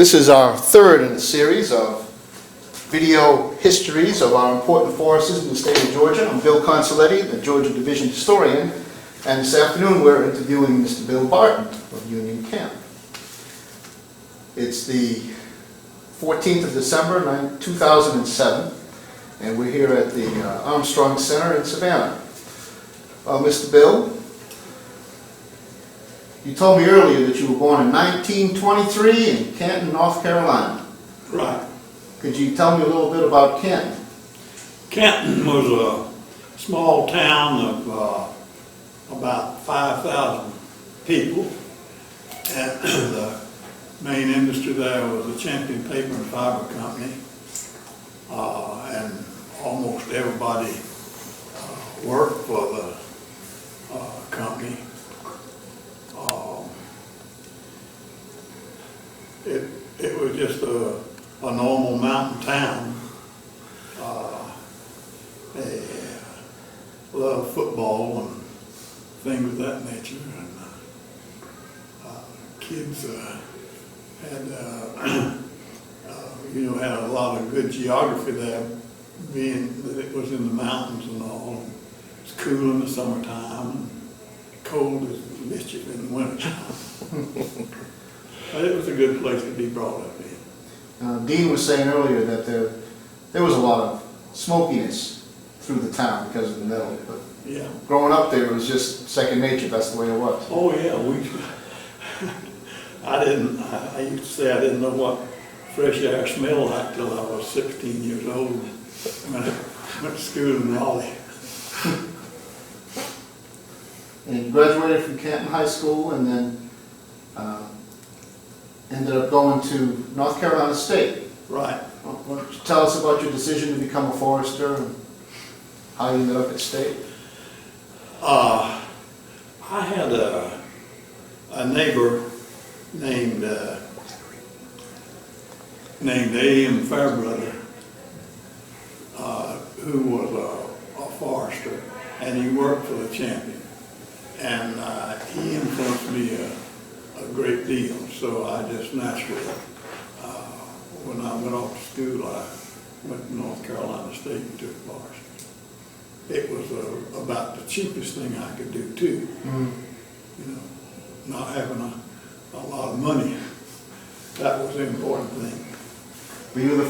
This is our third in a series of video histories of our important forests in the state of Georgia. I'm Bill Consoletti, the Georgia Division Historian, and this afternoon we're interviewing Mr. Bill Barton of Union Camp. It's the 14th of December, 2007, and we're here at the Armstrong Center in Savannah. Mr. Bill, you told me earlier that you were born in 1923 in Canton, North Carolina. Right. Could you tell me a little bit about Canton? Canton was a small town of about 5,000 people, and the main industry there was the Champion Paper and Fiber Company, and almost everybody worked for the company. It was just a normal mountain town. They loved football and things of that nature, and kids had had a lot of good geography there, being that it was in the mountains and all. It's cool in the summertime and cold as mischief in the wintertime. But it was a good place to be brought up in. Dean was saying earlier that there was a lot of smokiness through the town because of the metal, but yeah, growing up there it was just second nature. That's the way it was. Oh yeah, I used to say I didn't know what fresh air smelled like till I was 16 years old when I went to school in Raleigh. And you graduated from Canton High School and then ended up going to North Carolina State. Right. Why don't you tell us about your decision to become a forester and how you ended up at State? I had a neighbor named A.M. Fairbrother, who was a forester, and he worked for the Champion, and he influenced me a great deal. So I just naturally, when I went off to school, I went to North Carolina State and took forestry. It was about the cheapest thing I could do too. Mm-hmm. You know, not having a lot of money. That was the important thing. Were you the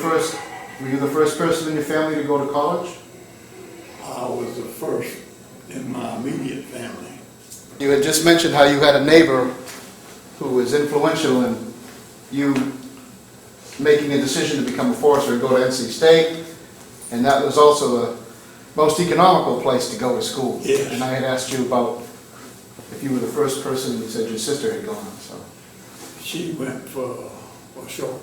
first person in your family to go to college? I was the first in my immediate family. You had just mentioned how you had a neighbor who was influential in you making a decision to become a forester and go to NC State, and that was also the most economical place to go to school. Yes. And I had asked you about if you were the first person, and you said your sister had gone. So She went for a short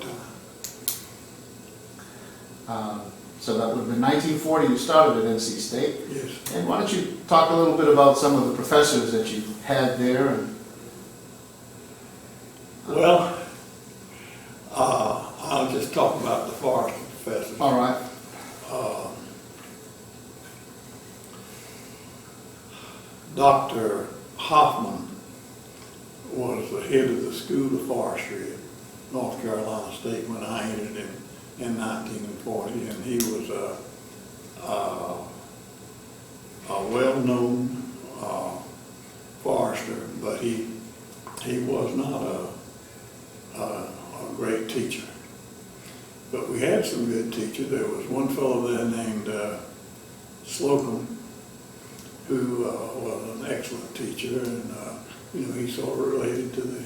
time. So that would have been 1940 you started at NC State. Yes. And why don't you talk a little bit about some of the professors that you had there? And Well, I'll just talk about the forestry professors. all right. Dr. Hoffman was the head of the School of Forestry at North Carolina State when I entered in 1940, and he was a well-known forester, but he was not a great teacher. But we had some good teachers. There was one fellow there named Slocum, who was an excellent teacher, and he sort of related to the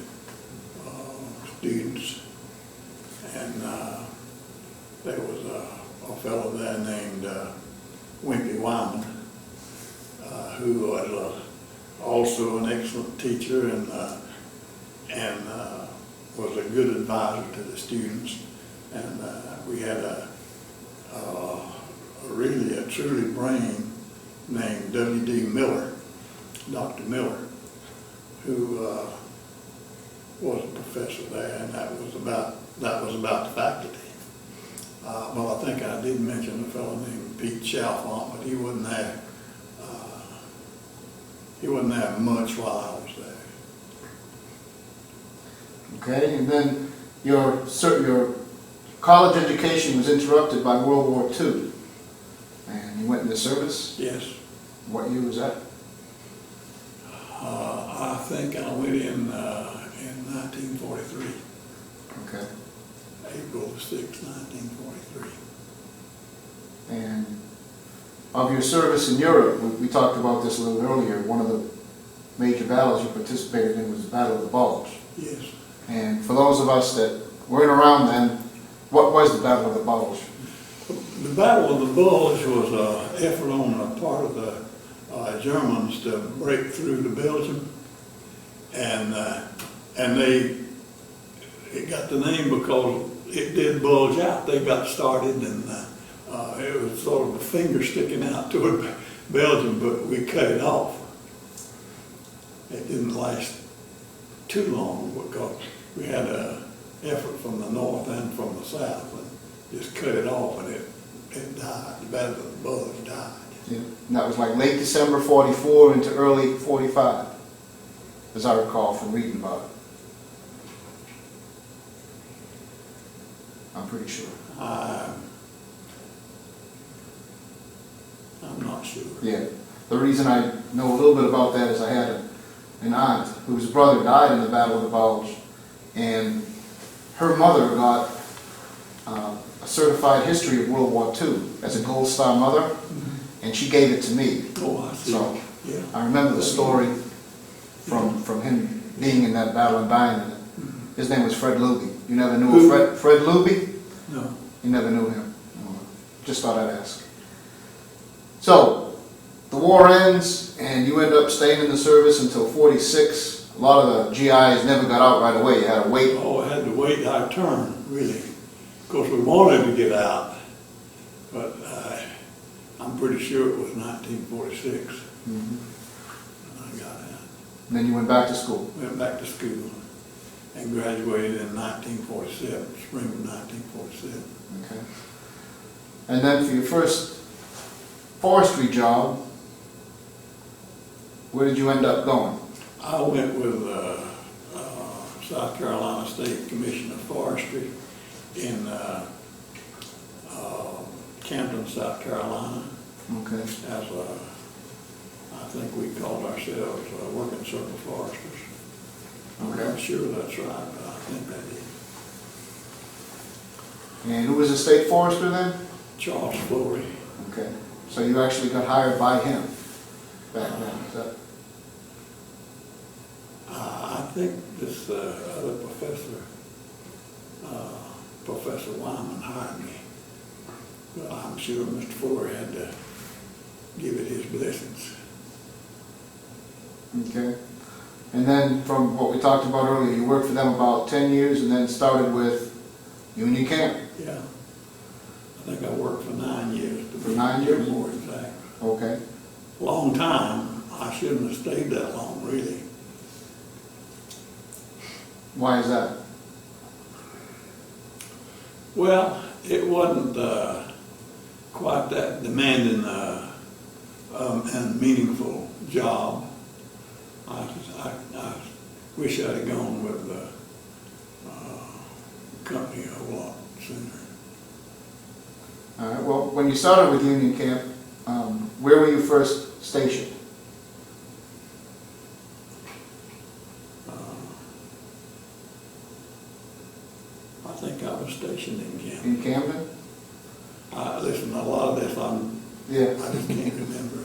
students. And there was a fellow there named Wimpy Wyman, who was also an excellent teacher and was a good advisor to the students. And we had a truly brain named W.D. Miller, Dr. Miller, who was a professor there, and that was about the faculty. Well, I think I did mention a fellow named Pete Chalfont, but he wasn't there. He wasn't there much while I was there. Okay, and then your college education was interrupted by World War II, and you went into service. Yes. What year was that? I think I went in 1943, Okay. April 6, 1943. And of your service in Europe, we talked about this a little earlier, one of the major battles you participated in was the Battle of the Bulge. Yes. And for those of us that weren't around then, what was the Battle of the Bulge? The Battle of the Bulge was an effort on the part of the Germans to break through to Belgium, and it got the name because it did bulge out. They got started, and it was sort of a finger sticking out toward Belgium, but we cut it off. It didn't last too long because we had an effort from the north and from the south, and just cut it off, and it died. The Battle of the Bulge died. Yeah. And that was like late December 44 into early 45, as I recall from reading about it. I'm pretty sure. I'm not sure. Yeah. The reason I know a little bit about that is I had an aunt whose brother died in the Battle of the Bulge, and her mother got a certified history of World War II as a Gold Star mother, and she gave it to me. Oh, I see. So Yeah. I remember the story from him being in that battle and dying in it. His name was Fred Luby. You never knew Who? Fred Luby? No. You never knew him. No. Just thought I'd ask. So, the war ends, and you end up staying in the service until 46. A lot of the GIs never got out right away. You had to wait. Oh, I had to wait our turn, really. Of course, we wanted to get out, but I'm pretty sure it was 1946 when I got out. And then you went back to school. Went back to school and graduated in 1947, spring of 1947. Okay. And then for your first forestry job, where did you end up going? I went with South Carolina State Commission of Forestry in Campton, South Carolina, Okay. as I think we called ourselves working circle foresters. I'm Okay. not sure that's right, but I think that is. And who was the state forester then? Charles Flory. Okay. So you actually got hired by him back then, is that? I think this other professor, Professor Wyman, hired me. But I'm sure Mr. Flory had to give it his blessings. Okay. And then from what we talked about earlier, you worked for them about 10 years and then started with Union Camp. Yeah. I think I worked for 9 years. For 9 years? More exact. Okay. Long time. I shouldn't have stayed that long, really. Why is that? Well, it wasn't quite that demanding and meaningful job. I wish I'd have gone with the company a lot sooner. All right. Well, when you started with Union Camp, where were you first stationed? I think I was stationed in Camden. In Camden? Listen, a lot of this I Yeah. just can't remember.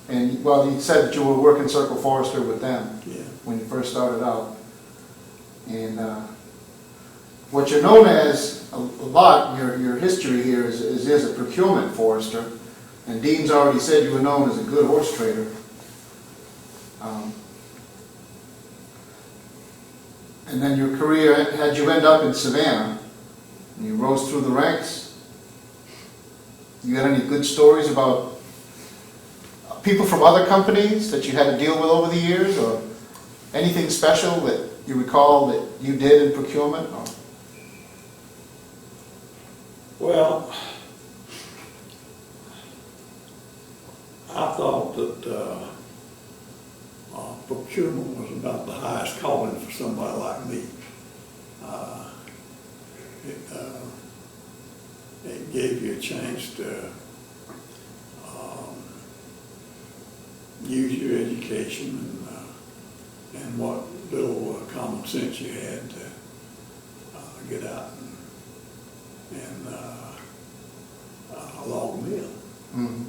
And, well, you said that you were working circle forester with them Yeah. when you first started out. And what you're known as a lot, your history here is a procurement forester. And Dean's already said you were known as a good horse trader. And then your career had you end up in Savannah, and you rose through the ranks. You got any good stories about people from other companies that you had to deal with over the years, or anything special that you recall that you did in procurement? Or? Well, I thought that procurement was about the highest calling for somebody like me. it gave you a chance to use your education and what little common sense you had to get out and log a mill. Mhm.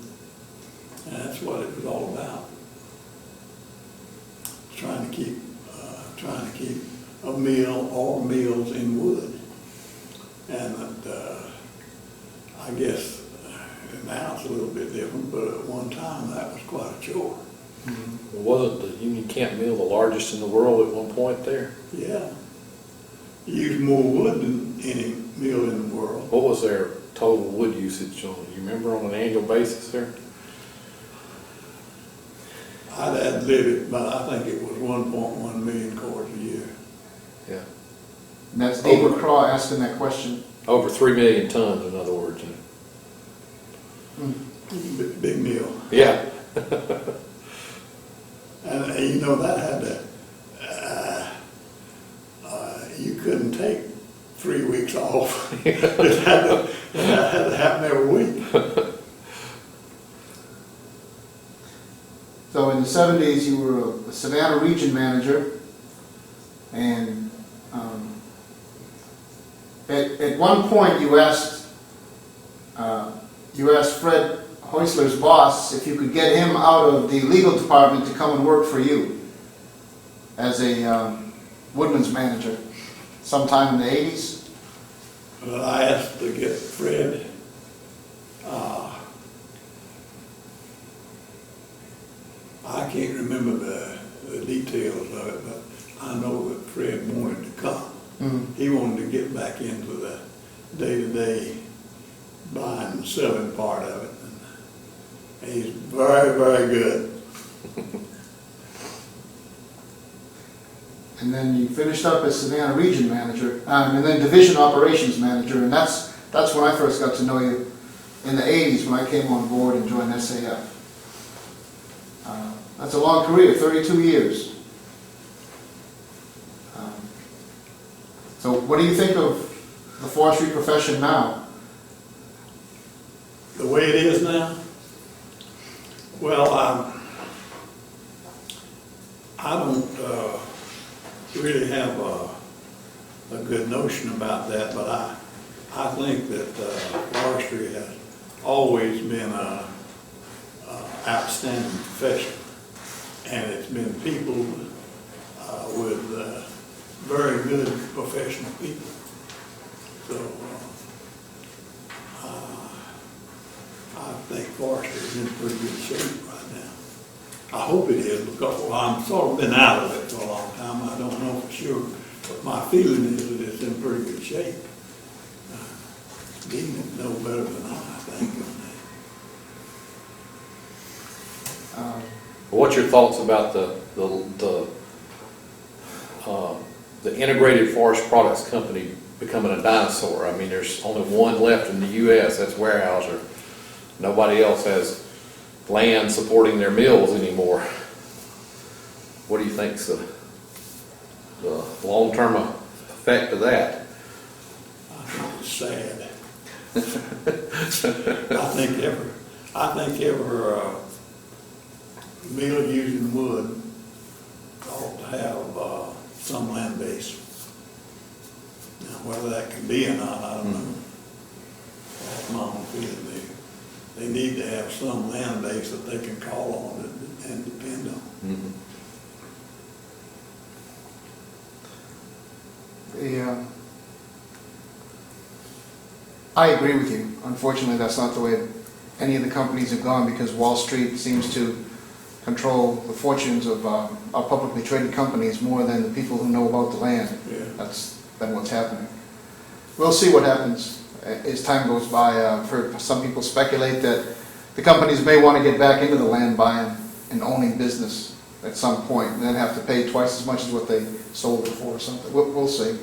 And that's what it was all about. Trying to keep a mill or mills in wood. And I guess now it's a little bit different, but at one time that was quite a chore. Wasn't the Union Camp Mill the largest in the world at one point there? Yeah. You use more wood than any mill in the world. What was their total wood usage on, you remember, on an annual basis there? I'd ad lib it, but I think it was 1.1 million cords a year. Yeah. And that's David Craw asking that question. Over 3 million tons, in other words. Big mill. Yeah. And you know, that had to, you couldn't take 3 weeks off. It had to happen every week. So in the 70s, you were a Savannah region manager, and at one point you asked Fred Heusler's boss if you could get him out of the legal department to come and work for you as a woodman's manager sometime in the 80s. But I asked to get Fred. I can't remember the details of it, but I know that Fred wanted to come. Mm-hmm. He wanted to get back into the day-to-day buying and selling part of it. And he's very, very good. And then you finished up as Savannah region manager, and then division operations manager, and that's when I first got to know you in the 80s when I came on board and joined SAF. That's a long career, 32 years. So what do you think of the forestry profession now? The way it is now? Well, I don't really have a good notion about that, but I think that forestry has always been an outstanding profession, and it's been people with very good professional people. So I think forestry is in pretty good shape right now. I hope it is, because I'm sort of been out of it for a long time. I don't know for sure, but my feeling is that it's in pretty good shape. Dean would know better than I think on that. What's your thoughts about the integrated forest products company becoming a dinosaur? I mean, there's only one left in the U.S., that's Weyerhaeuser. Nobody else has land supporting their mills anymore. What do you think's the long-term effect of that? I think it's sad. I think every mill using wood ought to have some land base. Now, whether that can be or not, I don't know. That's my own feeling. They need to have some land base that they can call on and depend on. Mm-hmm. I agree with you. Unfortunately, that's not the way any of the companies have gone, because Wall Street seems to control the fortunes of our publicly traded companies more than the people who know about the land. Yeah. That's been what's happening. We'll see what happens as time goes by. I've heard some people speculate that the companies may want to get back into the land buying and owning business at some point, and then have to pay twice as much as what they sold before or something. We'll see.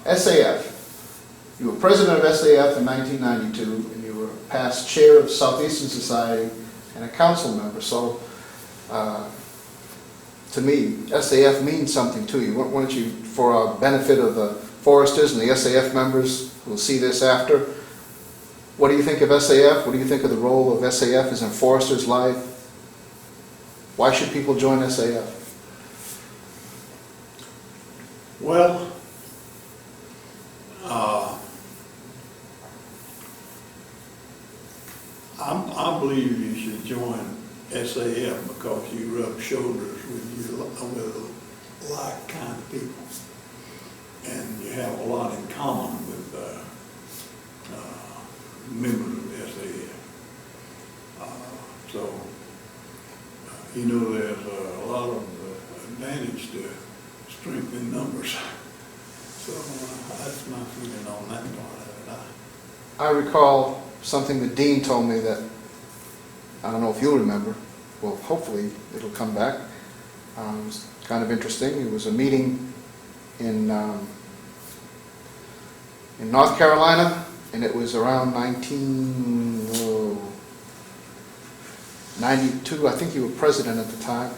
SAF. You were president of SAF in 1992, and you were past chair of Southeastern Society and a council member. So, to me, SAF means something to you. Why don't you, for our benefit of the foresters and the SAF members will see this after. What do you think of SAF? What do you think of the role of SAF as in foresters' life? Why should people join SAF? Well, I believe you should join SAF because you rub shoulders with like kind of people, and you have a lot in common with members of SAF. So, there's a lot of advantage to strength in numbers. So that's my feeling on that part of it. I recall something that Dean told me that, I don't know if you'll remember, well, hopefully it'll come back. It was kind of interesting. It was a meeting in North Carolina, and it was around 1992. I think you were president at the time.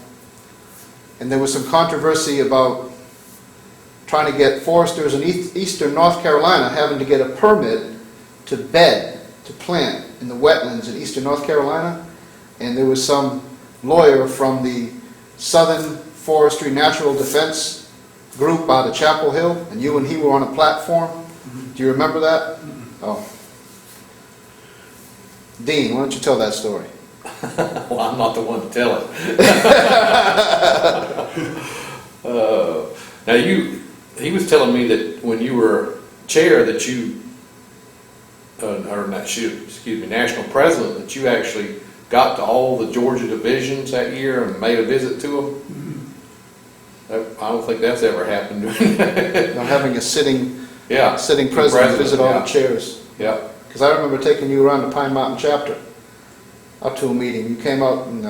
And there was some controversy about trying to get foresters in eastern North Carolina having to get a permit to bed, to plant in the wetlands in eastern North Carolina. And there was some lawyer from the Southern Forestry Natural Defense group out of Chapel Hill, and you and he were on a platform. Do you remember that? Oh. Dean, why don't you tell that story? Well, I'm not the one to tell it. Now he was telling me that when you were chair that you, national president, that you actually got to all the Georgia divisions that year and made a visit to them. I don't think that's ever happened. Now having a sitting president visit all the chairs. Yeah. Because I remember taking you around the Pine Mountain chapter up to a meeting. You came out and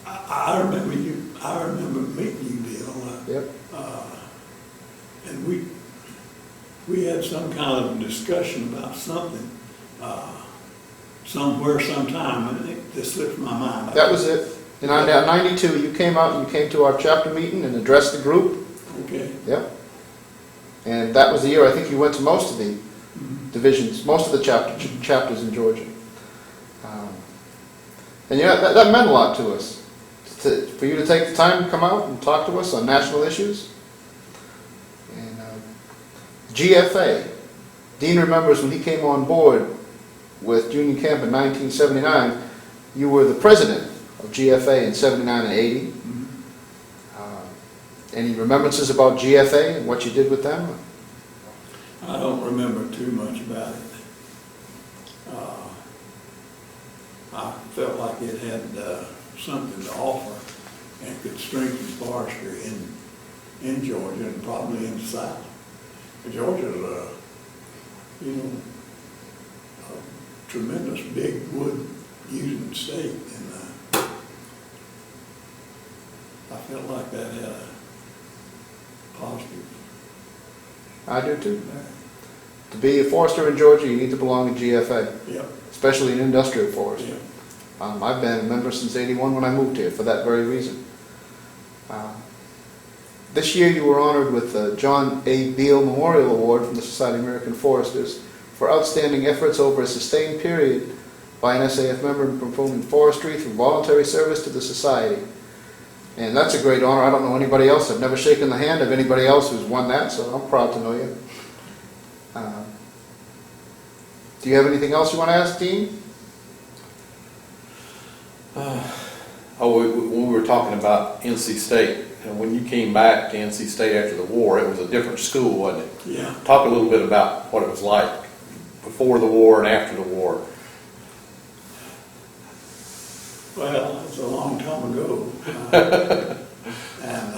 I remember you. I remember meeting you, Bill. Yep. And we had some kind of discussion about something somewhere, sometime, and it just slipped my mind. That was it. In 92, you came out and you came to our chapter meeting and addressed the group. Okay. Yep. And that was the year I think you went to most of the divisions, most of the chapters in Georgia. And that meant a lot to us. For you to take the time to come out and talk to us on national issues. And GFA, Dean remembers when he came on board with Union Camp in 1979, you were the president of GFA in 79 and 80. Any remembrances about GFA and what you did with them? I don't remember too much about it. I felt like it had something to offer and could strengthen forestry in Georgia and probably in the South. Georgia's a tremendous big wood using state, and I felt like that had a positive. I do too. To be a forester in Georgia, you need to belong to GFA, Yep. especially in industrial forestry. Yep. I've been a member since '81 when I moved here for that very reason. This year you were honored with the John A. Beale Memorial Award from the Society of American Foresters for outstanding efforts over a sustained period by an SAF member in performing forestry through voluntary service to the Society. And that's a great honor. I don't know anybody else. I've never shaken the hand of anybody else who's won that, so I'm proud to know you. Do you have anything else you want to ask, Dean? When we were talking about NC State, and when you came back to NC State after the war, it was a different school, wasn't it? Yeah. Talk a little bit about what it was like before the war and after the war. Well, it's a long time ago. And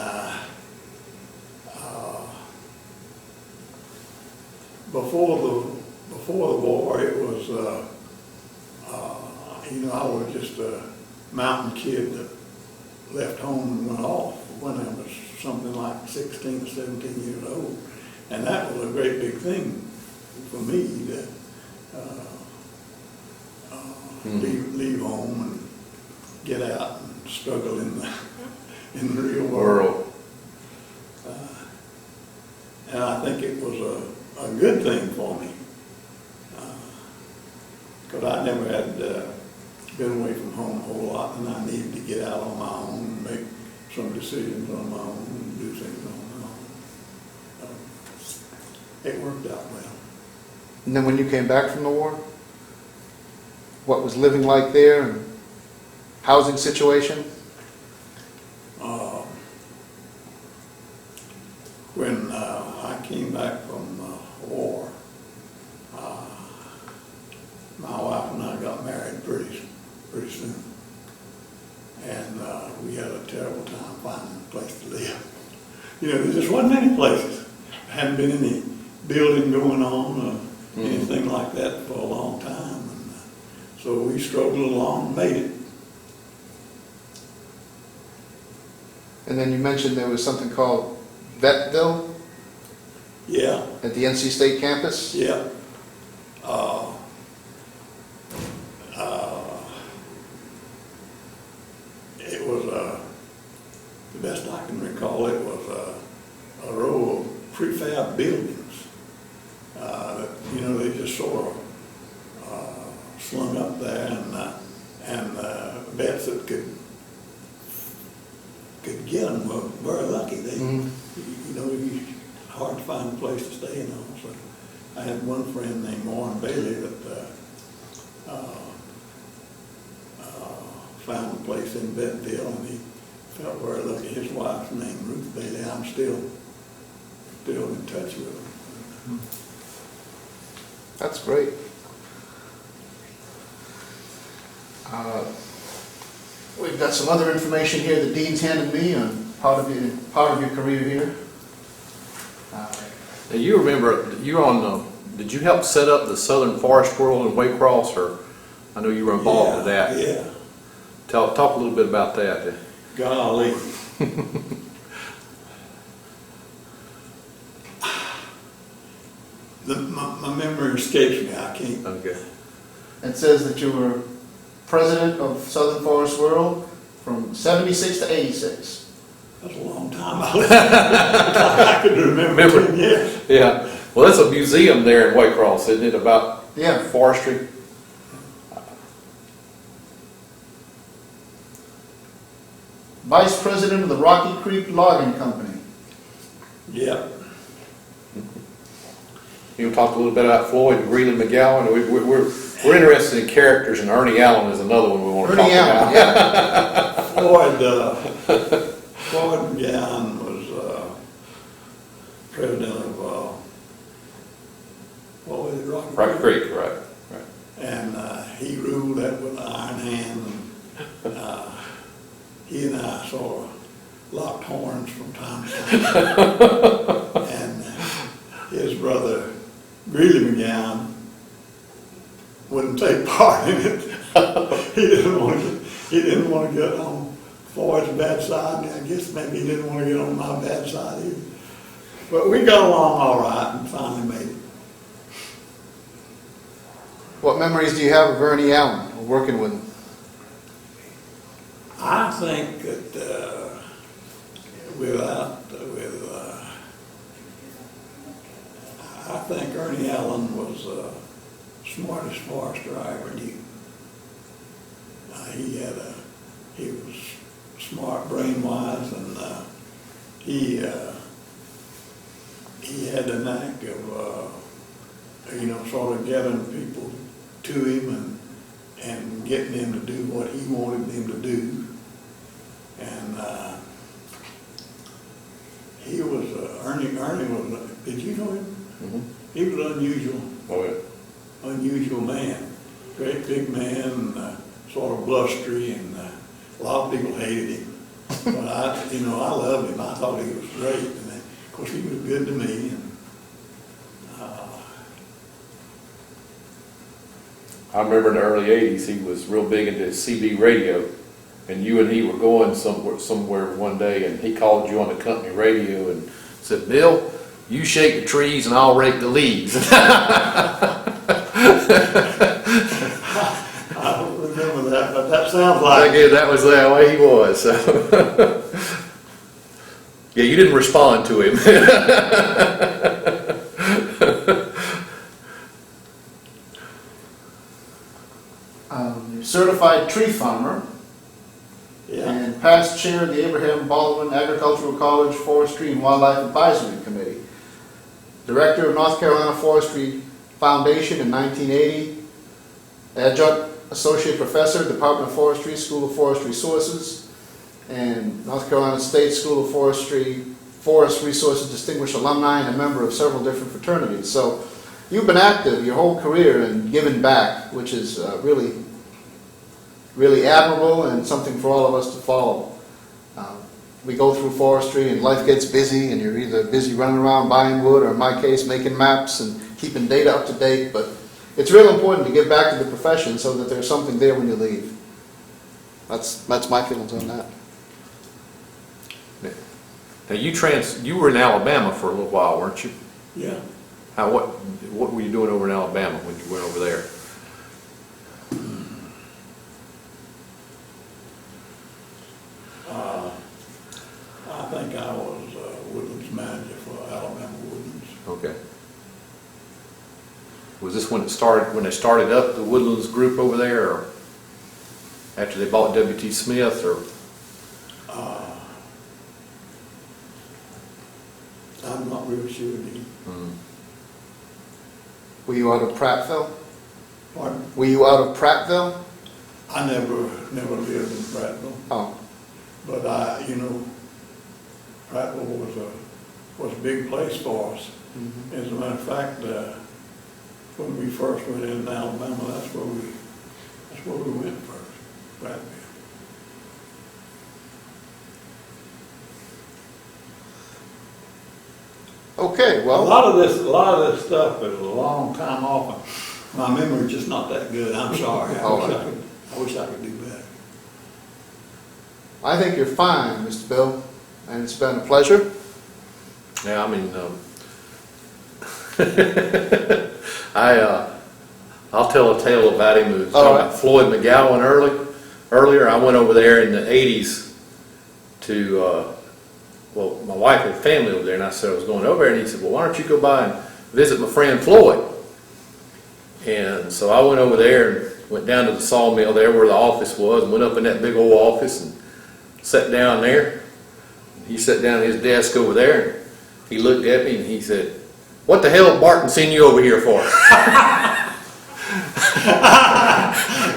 before the war, it was, I was just a mountain kid that left home and went off when I was something like 16 or 17 years old. And that was a great big thing for me to leave home and get out and struggle in the real world. And I think it was a good thing for me. Because I never had been away from home a whole lot, and I needed to get out on my own and make some decisions on my own and do things on my own. It worked out well. And then when you came back from the war, what was living like there and housing situation? When I came back from the war, my wife and I got married pretty soon. And we had a terrible time finding a place to live. You know, there just wasn't any places. There hadn't been any building going on or anything like that for a long time. And so we struggled along and made it. And then you mentioned there was something called Vetville Yeah, at the NC State campus? yeah. It was, the best I can recall, it was a row of prefab buildings. You know, they just sort of slung up there, and vets that could get them were very lucky. They, you know, hard to find a place to stay in. So I had one friend named Warren Bailey that found a place in Bentonville, and he felt very lucky. His wife's named Ruth Bailey. I'm still in touch with her. That's great. We've got some other information here the Dean's handed me on part of your career here. Now, you remember, did you help set up the Southern Forest World in Waycross, or I know you were involved with that? Yeah. Talk a little bit about that. Golly. My memory escapes me. I can't. Okay. It says that you were president of Southern Forest World from 76 to 86. That's a long time. I could remember 10 years. Yeah. Well, that's a museum there in Waycross, isn't it, about forestry? Vice president of the Rocky Creek Logging Company. Yeah. You want to talk a little bit about Floyd and Greeley McGowan? We're interested in characters, and Ernie Allen is another one we want to talk about. Yeah. Floyd McGowan was president of what was it, Rocky Creek, right. And he ruled that with an iron hand. And, he and I sort of locked horns from time to time. And his brother, Greeley McGowan, wouldn't take part in it. He didn't want to get on Floyd's bad side, and I guess maybe he didn't want to get on my bad side either. But we got along all right and finally made it. What memories do you have of Ernie Allen, or working with him? I think that I think Ernie Allen was the smartest forester I ever knew. He was smart, brain-wise, and he had the knack of sort of gathering people to him and getting them to do what he wanted them to do. And he was, Ernie was, did you know him? Mm-hmm. He was unusual. Oh, yeah. Unusual man. Great big man, sort of blustery, and a lot of people hated him. But I loved him. I thought he was great. And of course, he was good to me. And, I remember in the early 80s, he was real big into CB radio, and you and he were going somewhere one day, and he called you on the company radio and said, "Bill, you shake the trees and I'll rake the leaves." I don't remember that, but that sounds like it. That was the way he was. So. Yeah, you didn't respond to him. certified tree farmer, Yeah, and past chair of the Abraham Baldwin Agricultural College Forestry and Wildlife Advisory Committee. Director of North Carolina Forestry Foundation in 1980. Adjunct Associate Professor, Department of Forestry, School of Forest Resources, and North Carolina State School of Forestry, Forest Resources Distinguished Alumni, and a member of several different fraternities. So you've been active your whole career and given back, which is really admirable and something for all of us to follow. We go through forestry and life gets busy, and you're either busy running around buying wood, or in my case making maps and keeping data up to date, but it's real important to give back to the profession so that there's something there when you leave. That's my feelings on that. Now you were in Alabama for a little while, weren't you? yeah. What were you doing over in Alabama when you went over there? I think I was Woodlands manager for Alabama Woodlands. Okay. Was this when they started up the Woodlands group over there, or after they bought W.T. Smith, or? I'm not real sure, Dean. Were you out of Prattville? Pardon? Were you out of Prattville? I never lived in Prattville, Oh, but Prattville was a big place for us. As a matter of fact, when we first went into Alabama, that's where we went first, Prattville. okay, A well, lot of this stuff is a long time off. My memory's just not that good. I'm sorry. I wish I could do better. I think you're fine, Mr. Bill, and it's been a pleasure. Yeah, I mean, I'll tell a tale about him. It was talking about Floyd McGowan earlier. I went over there in the 80s to, well, my wife had family over there, and I said I was going over there, and he said, well, why don't you go by and visit my friend Floyd? And so I went over there and went down to the sawmill there where the office was, and went up in that big old office and sat down there. He sat down at his desk over there, and he looked at me and he said, what the hell Barton sent you over here for?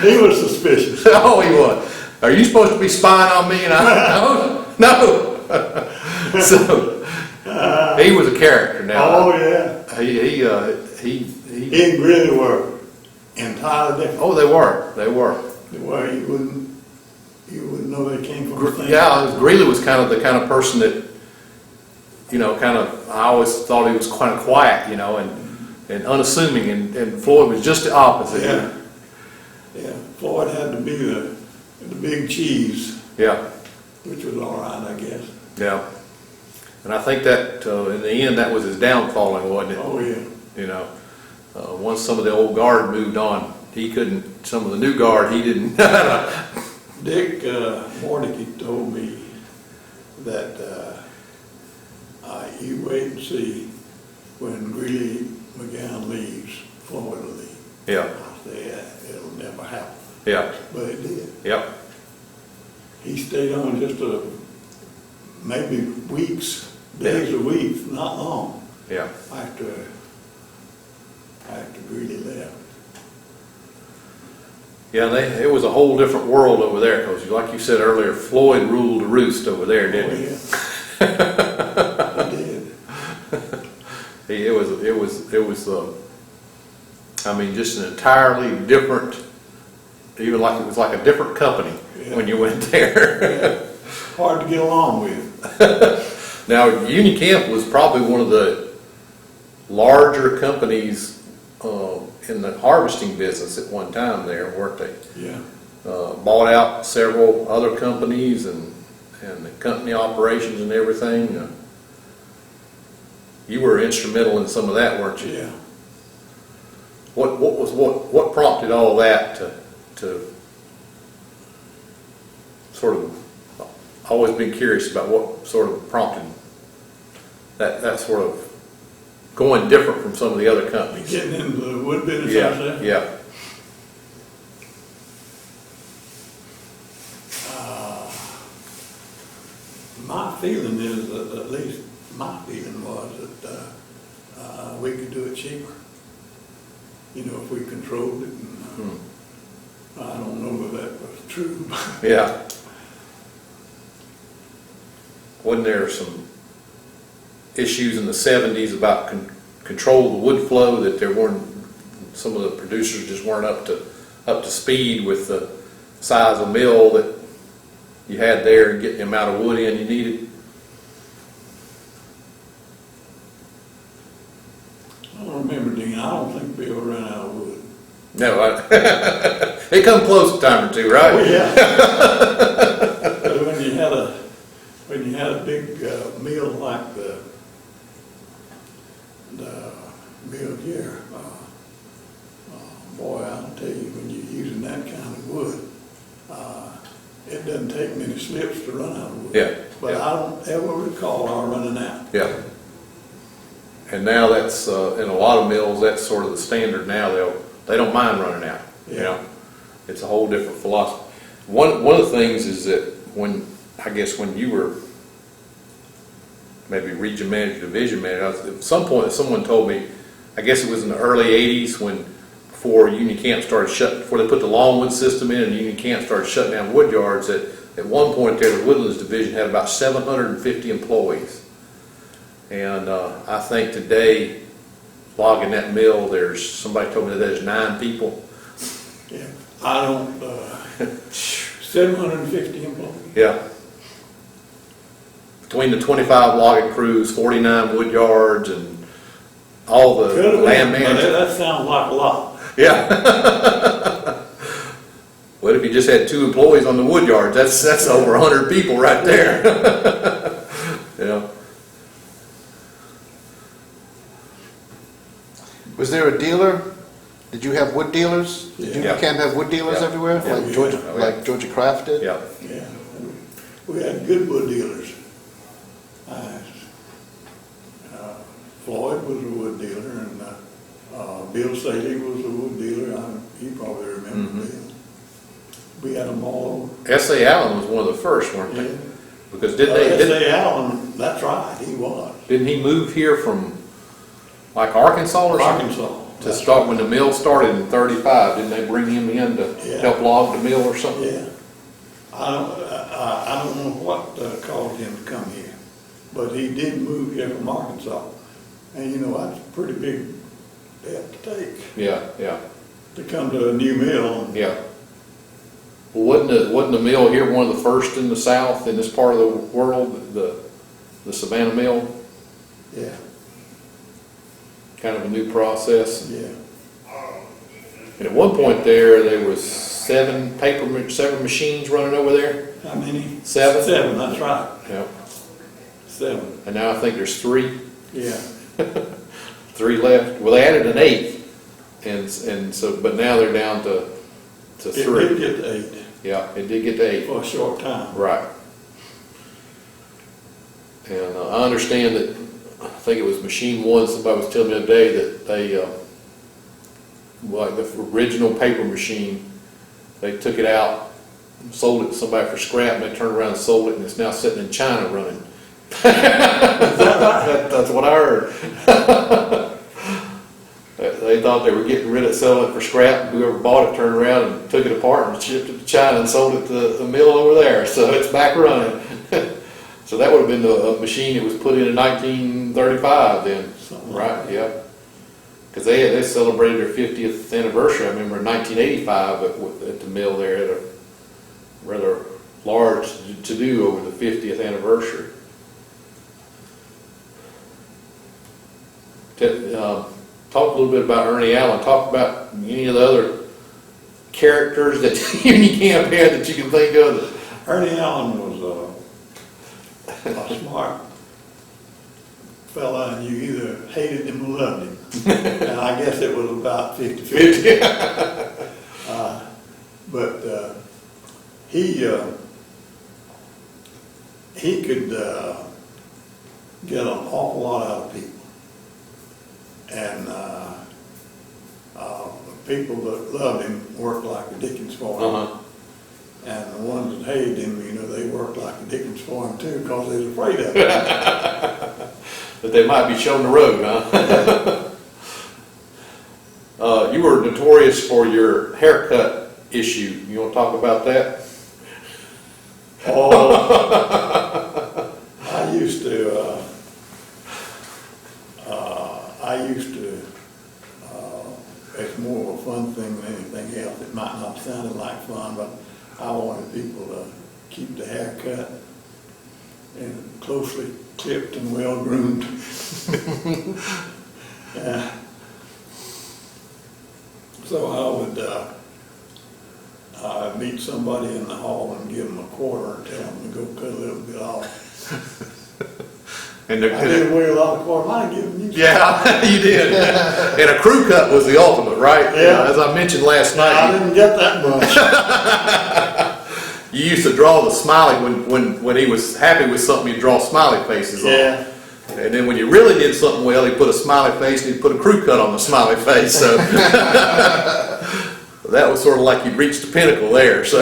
He was suspicious. Oh, he was. Are you supposed to be spying on me? And I, no. So, he was a character now. Oh yeah. He He and Greeley were entirely different. oh, they were. The way you wouldn't know they came from the same. Yeah, Greeley was the kind of person that, I always thought he was kind of quiet, and unassuming, and Floyd was just the opposite. Yeah. Floyd had to be the big cheese, Yeah. which was all right, I guess. Yeah. And I think that, in the end, that was his downfalling, wasn't it? Oh yeah. Once some of the old guard moved on, some of the new guard, he didn't. Dick Mordecai told me that you wait and see when Greeley McGowan leaves, Floyd will leave. Yeah. I said, it'll never happen. Yeah. But it did. Yep. He stayed on just maybe weeks, days or weeks, not long, Yeah. after Greeley left. Yeah, it was a whole different world over there, because like you said earlier, Floyd ruled the roost over there, didn't he? Yeah. He did. It was I mean, just an entirely different, even like it was like a different company when you went there. Yeah. Hard to get along with. Now, Union Camp was probably one of the larger companies in the harvesting business at one time there, weren't they? Yeah. Bought out several other companies and the company operations and everything. You were instrumental in some of that, weren't you? Yeah. What prompted all that to sort of, always been curious about what sort of prompted that sort of going different from some of the other companies. Getting into the wood business Yeah, out there. yeah. feeling is, that at least my feeling was that, we could do it cheaper. You know, if we controlled it, and, I don't know if that was true. Yeah. Wasn't there some issues in the 70s about control of the wood flow, that there weren't, some of the producers just weren't up to speed with the size of mill that you had there and getting the amount of wood in you needed? I don't remember, Dean, I don't think Bill ran out of wood. No, it come close a time or two, right? Oh, yeah. But when you had a big mill like the mill here, boy, I'll tell you, when you're using that kind of wood, it doesn't take many slips to run out of wood. Yeah. But yeah. I don't ever recall our running out. Yeah. And now that's, in a lot of mills, that's sort of the standard now. They don't mind running out. You Yeah. know, it's a whole different philosophy. One of the things is that I guess when you were maybe region manager, division manager, at some point someone told me, I guess it was in the early 80s before Union Camp started before they put the longwood system in and Union Camp started shutting down wood yards, that at one point there the Woodlands Division had about 750 employees. And I think today, logging that mill, somebody told me that there's 9 people. Yeah. I don't, 750 employees. Yeah. Between the 25 logging crews, 49 wood yards, and all the land management. That sounds like a lot. Yeah. What if you just had 2 employees on the wood yards? That's over 100 people right there. Yeah. Was there a dealer? Did you have wood dealers? Did you Yeah. Camp have wood dealers Yeah. everywhere? Yeah. Like Georgia, Oh, yeah. like Georgia Craft did? Yeah. Yeah. We had good wood dealers. Floyd was a wood dealer, and Bill Saley was a wood dealer. You probably remember Bill. We had them all over. S.A. Allen was one of the first, weren't they? Yeah. Because didn't S.A. Allen, that's right, he was. he move here from like Arkansas or something? Arkansas. To start when the mill started in 35, didn't they bring him in to Yeah. help log the mill or something? Yeah. I don't know what caused him to come here, but he did move here from Arkansas. And you know, that's a pretty big step to take, Yeah, yeah, to come to a new mill. yeah. Well, wasn't the mill here one of the first in the South, in this part of the world, the Savannah mill? Yeah, Kind of a new process. yeah. And at one point there was 7 machines running over there. How many? 7? 7, that's right, Yeah. 7, And now I think there's 3. yeah. 3 left. Well, they added an 8th, and so, but now they're down to It 3. did get to 8 Yeah, it did get to 8. for a short time. Right. And I understand that, I think it was Machine 1, somebody was telling me the other day that they, like the original paper machine, they took it out, sold it to somebody for scrap, and they turned around and sold it, and it's now sitting in China running. That's what I heard. They thought they were getting rid of selling it for scrap, and whoever bought it turned around and took it apart and shipped it to China and sold it to a mill over there. So it's back running. So that would have been a machine that was put in 1935 then, Something right? like that. Yeah. Because they celebrated their 50th anniversary. I remember in 1985 at the mill there, had a rather large to-do over the 50th anniversary. Talk a little bit about Ernie Allen. Talk about any of the other characters that Union Camp had that you can think of. Ernie Allen was a smart fella, and you either hated him or loved him. And I guess it was about 50-50. But he could get an awful lot out of people. And the people that loved him worked like the dickens for him. Uh-huh. And the ones that hated him, you know, they worked like the dickens for him too, because they was afraid of him. That they might be shown the road, huh? You were notorious for your haircut issue. You want to talk about that? Oh, I used to, it's more of a fun thing than anything else. It might not sound like fun, but I wanted people to keep the hair cut and closely clipped and well groomed. Yeah. So I would meet somebody in the hall and give them a quarter and tell them to go cut a little bit off. And I didn't weigh a lot of quarter, I'd give them. yeah, you did. And a crew cut was the ultimate, right? Yeah. As I mentioned last I night, didn't get that much. you used to draw the smiley, when he was happy with something, you'd draw smiley faces on. Yeah. And then when you really did something well, he'd put a smiley face and he'd put a crew cut on the smiley face. So that was sort of like you'd reached the pinnacle there. So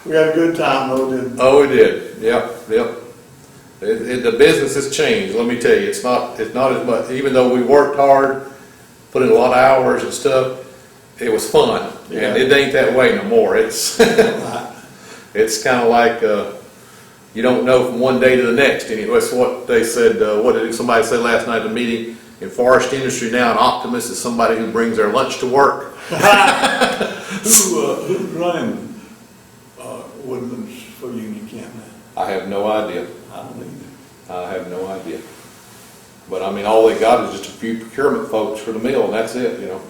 We had a good time though, didn't we? oh, we did. Yep. The business has changed. Let me tell you, it's not as much. Even though we worked hard, put in a lot of hours and stuff, it was fun. Yeah. And it ain't that way no more. It's it's kind of like. You don't know from one day to the next. Anyway, that's what they said. What did somebody say last night at the meeting? In forest industry now, an optimist is somebody who brings their lunch to work. Who's running Woodlands for Union Camp now? I have no idea. I don't either. I have no idea. But I mean, all they got is just a few procurement folks for the mill, and that's it. You know.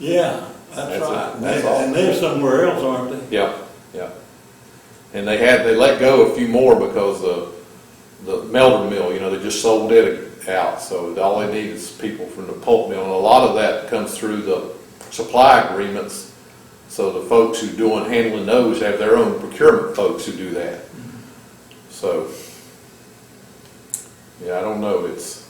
Yeah, that's That's right. it. That's all. And they're somewhere else, aren't they? Yeah. And they let go a few more because the melter mill, you know, they just sold it out. So all they need is people from the pulp mill, and a lot of that comes through the supply agreements. So the folks who handling those have their own procurement folks who do that. So yeah, I don't know. It's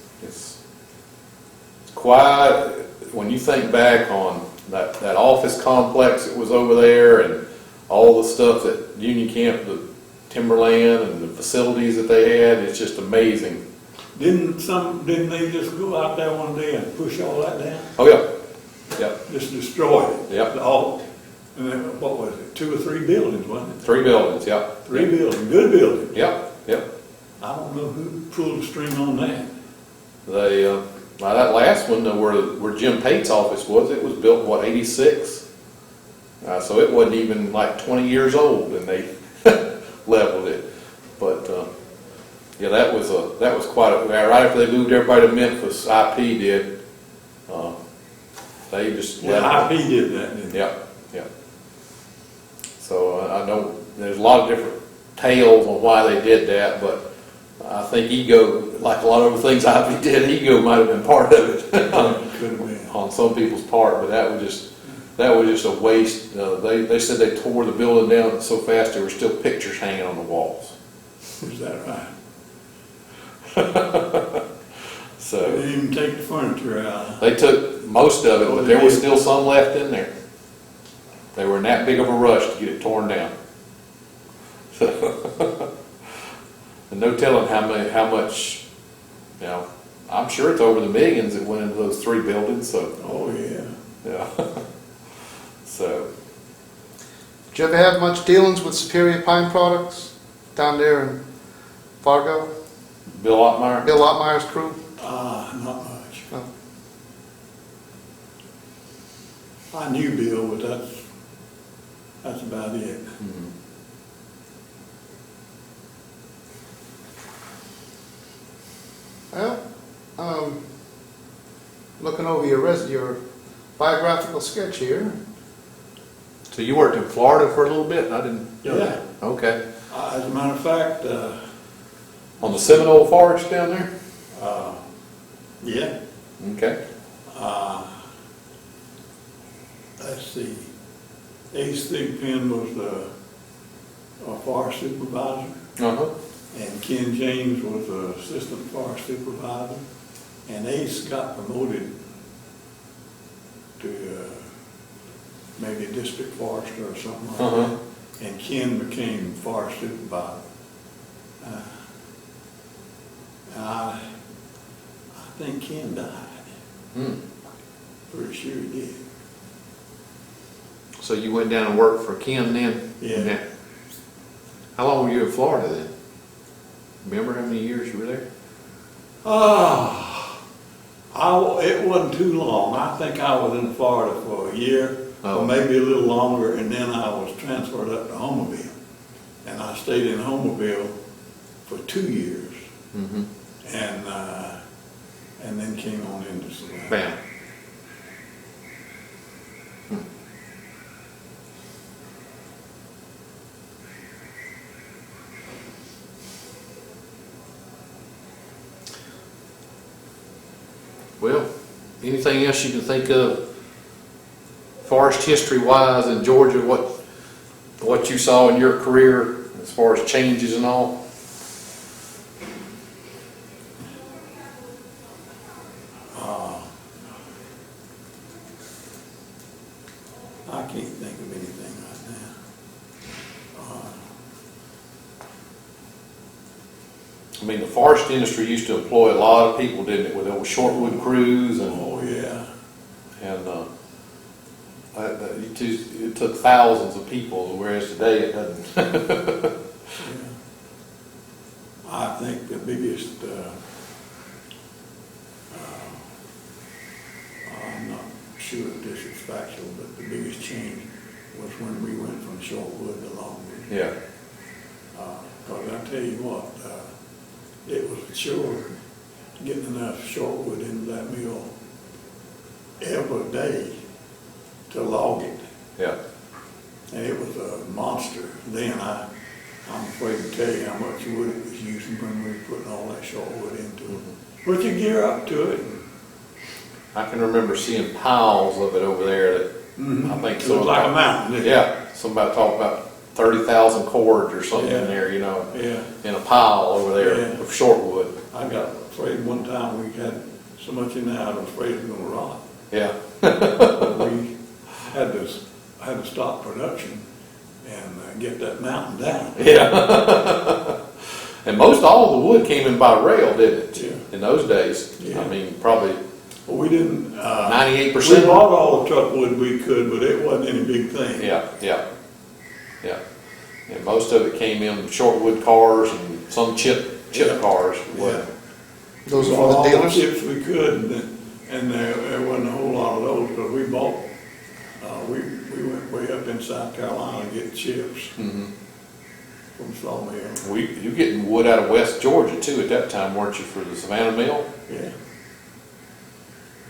quite, when you think back on that office complex that was over there and all the stuff that Union Camp, the timberland and the facilities that they had, it's just amazing. Didn't they just go out there one day and push all that down? Oh yeah, yep, Just destroyed it? Yep. And then, what was it, 2 or 3 buildings, wasn't it? 3 buildings, yep. 3 buildings, good buildings. Yep. I don't know who pulled the string on that. They, that last one, where Jim Pate's office was, it was built, what, 86? So it wasn't even like 20 years old, and they leveled it. But yeah, that was quite a. Right after they moved everybody to Memphis, IP did. They just Yeah, IP did that, didn't they? Yep. So I know there's a lot of different tales on why they did that, but I think ego, like a lot of the things IP did, ego might have been part of it. Could have been. On some people's part, but that was just a waste. They said they tore the building down so fast there were still pictures hanging on the walls. Is that right? So They didn't even take the furniture out. they took most of it, but there was still some left in there. They were in that big of a rush to get it torn down. And no telling how much, you know, I'm sure it's over the millions that went into those 3 buildings. So Oh, yeah. yeah. So Did you ever have much dealings with Superior Pine Products down there in Fargo? Bill Ottmeyer. Bill Ottmeyer's crew? Not much. No. I knew Bill, but that's about it. Mhm. Well, looking over your biographical sketch here. So you worked in Florida for a little bit? I didn't know Yeah. that. Okay. As a matter of fact, On the Seminole Forest down there? yeah. Okay. Let's see. Ace Thigpen was the forest supervisor, Uh-huh. and Ken James was the assistant forest supervisor, and Ace got promoted to maybe district forester or something like Uh-huh. that. And Ken became forest supervisor. I think Ken died. Hmm. Pretty sure he did. So you went down and worked for Ken then? Yeah. How long were you in Florida then? Remember how many years you were there? It wasn't too long. I think I was in Florida for a year, Oh. or maybe a little longer, and then I was transferred up to Homerville. And I stayed in Homerville for 2 years, Mm-hmm. and then came on into Savannah. Bam. Well, anything else you can think of, forest history-wise in Georgia, what you saw in your career as far as changes and all? I can't think of anything right now. I mean, the forest industry used to employ a lot of people, didn't it, with those shortwood crews and Oh, yeah. it took thousands of people, whereas today it doesn't. Yeah. I think the biggest, I'm not sure if this is factual, but the biggest change was when we went from shortwood to longwood. Yeah, Because I tell you what, it was a chore getting enough shortwood into that mill every day to log it. yeah. And it was a monster. Then I'm afraid to tell you how much wood it was using when we were putting all that shortwood into it. But you gear up to it. I can remember seeing piles of it over there that I think It looked like a mountain, didn't it? yeah, somebody talked about 30,000 cords or something Yeah. in there, you know, Yeah. in a pile over there Yeah. of shortwood. I got afraid one time we had so much in there, I was afraid it was gonna rot. Yeah, We had to stop production and get that mountain down. yeah. And most all the wood came in by rail, didn't it? Yeah. In those days, Yeah. I mean, probably But we didn't, 98%. we bought all the truck wood we could, but it wasn't any big thing. Yeah, yeah, yeah. And most of it came in shortwood cars and some chip Yeah. cars. Yeah. Those We are bought for all the dealers? chips we could, and there wasn't a whole lot of those, because we bought, we went way up in South Carolina to get chips Mhm. from sawmill. You getting wood out of West Georgia too at that time, weren't you, for the Savannah mill? Yeah,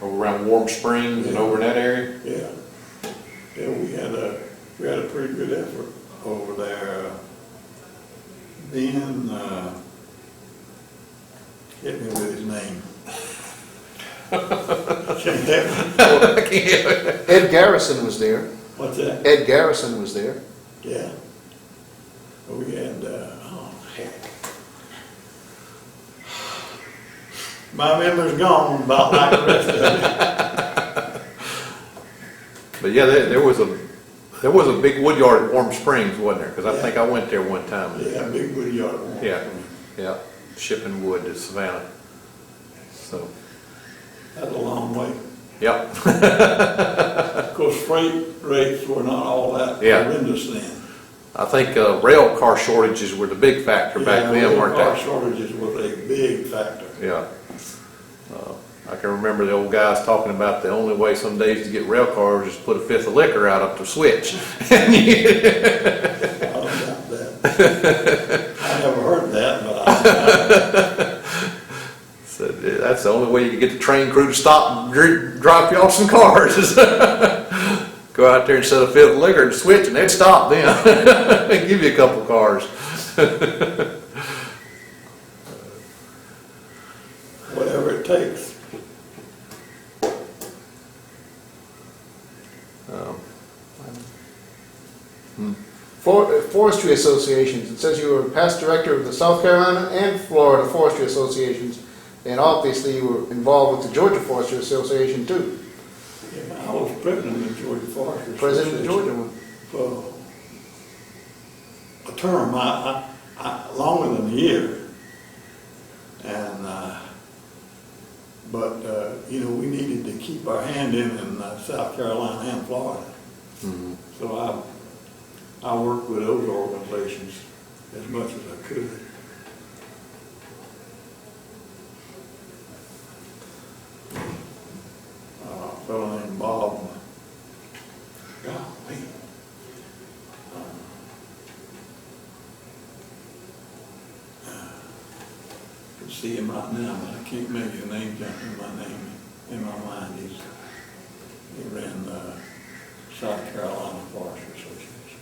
Over around Warm Springs and over in that area? yeah. Yeah, we had a pretty good effort over there. Then, hit me with his name. Can't help me. Ed Garrison was there. What's that? Ed Garrison was there. Yeah. We had, oh, heck. My memory's gone about like the rest of it. But yeah, there was a big wood yard at Warm Springs, wasn't there? Because I think I went there one time. Yeah, big wood yard. Yeah, yeah, shipping wood to Savannah. So, That's a long way. yep. Of course, freight rates were not all that Yeah. horrendous then. I think rail car shortages were the big factor back Yeah, then, weren't car they? shortages was a big factor. Yeah. I can remember the old guys talking about the only way some days to get rail cars is put a fifth of liquor out up the switch. I don't doubt that. I never heard that, but I So that's the only way you can get the train crew to stop and drop you off some cars. Is go out there and set a fifth of liquor and switch, and they'd stop then and give you a couple cars. whatever it takes. Forestry associations, it says you were past director of the South Carolina and Florida Forestry Associations, and obviously you were involved with the Georgia Forestry Association too. Yeah, I was president of the Georgia Forestry President of Association Georgia one. for a term, longer than a year. And, but, you know, we needed to keep our hand in South Carolina and Florida. Mhm. So I worked with those organizations as much as I could. A fellow named Bob, golly, I can see him right now, but I can't make his name jump in my mind. He ran the South Carolina Forestry Association.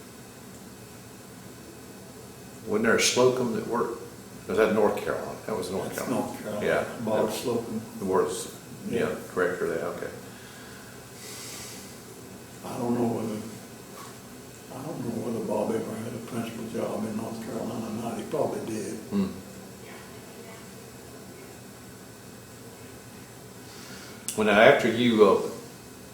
Wasn't there a Slocum that worked? Was that North Carolina? That was North That's Carolina. North Carolina. Yeah. Bob Slocum. The words, yeah, director there, okay. I don't know whether Bob ever had a principal job in North Carolina or not. He probably did. Hmm. Well, now, after you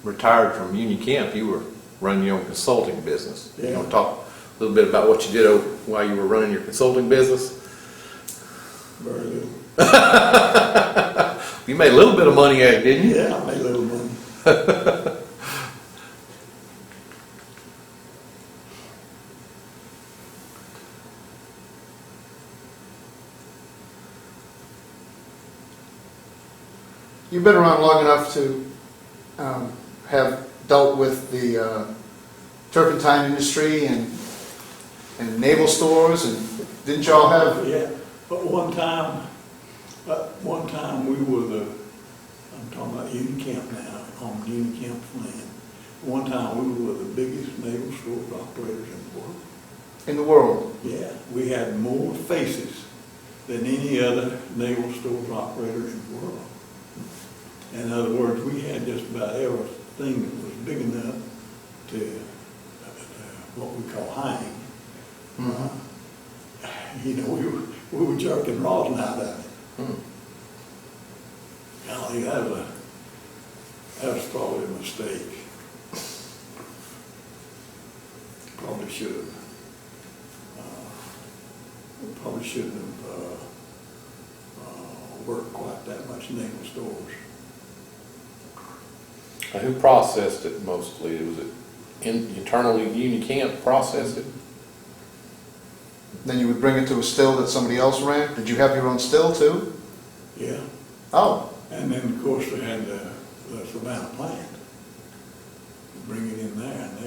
retired from Union Camp, you were running your own consulting business. You Yeah. want to talk a little bit about what you did while you were running your consulting business? Very little. You made a little bit of money at it, didn't you? Yeah, I made a little money. You've been around long enough to have dealt with the turpentine industry and naval stores, and didn't y'all have? Yeah, but one time we were I'm talking about Union Camp now, on Union Camp's land. One time we were the biggest naval stores operators in the world. In the world? Yeah, we had more faces than any other naval stores operator in the world. In other words, we had just about everything that was big enough to what we call hang. Mm-hmm. You know, we were jerking rosin out of it. Hmm. Golly, that was probably a mistake. Probably should have. Probably shouldn't have worked quite that much naval stores. Now, who processed it mostly? Was it internally Union Camp processed it? Then you would bring it to a still that somebody else ran? Did you have your own still too? Yeah. Oh, And then, of course, they had the Savannah plant. Bring it in there, and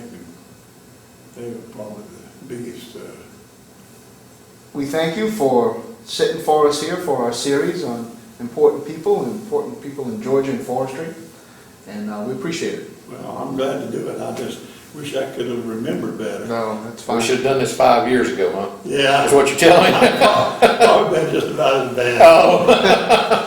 they were probably the biggest. we thank you for sitting for us here for our series on important people in Georgia and forestry, and we appreciate it. Well, I'm glad to do it. I just wish I could have remembered better. No, that's fine. We should have done this 5 years ago, huh? Yeah. That's what you're telling me? Probably been just about as bad. Oh.